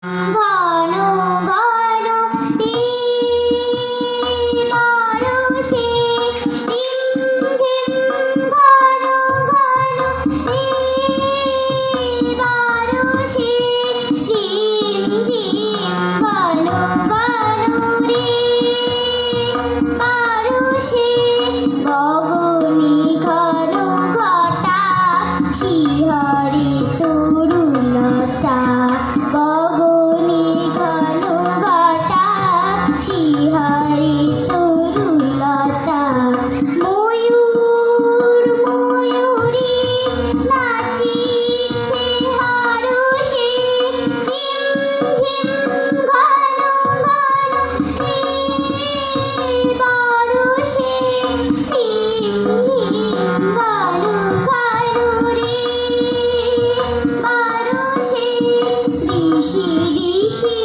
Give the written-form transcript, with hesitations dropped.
ঘন ঘন বরষে রিমঝিম ঘন ঘন বরষে রিমঝিম ঘন ঘন বরষে গগনে ঘন ঘটা শিহরে তরুলতা গগনে ঘন ঘটা শিহরে তরুলতা ময়ূর ময়ূরী নাচিছে হরষে রিমঝিম ঘন ঘন বরষে রিমঝিম ঘন ঘন বরষে ঋষি ঋষি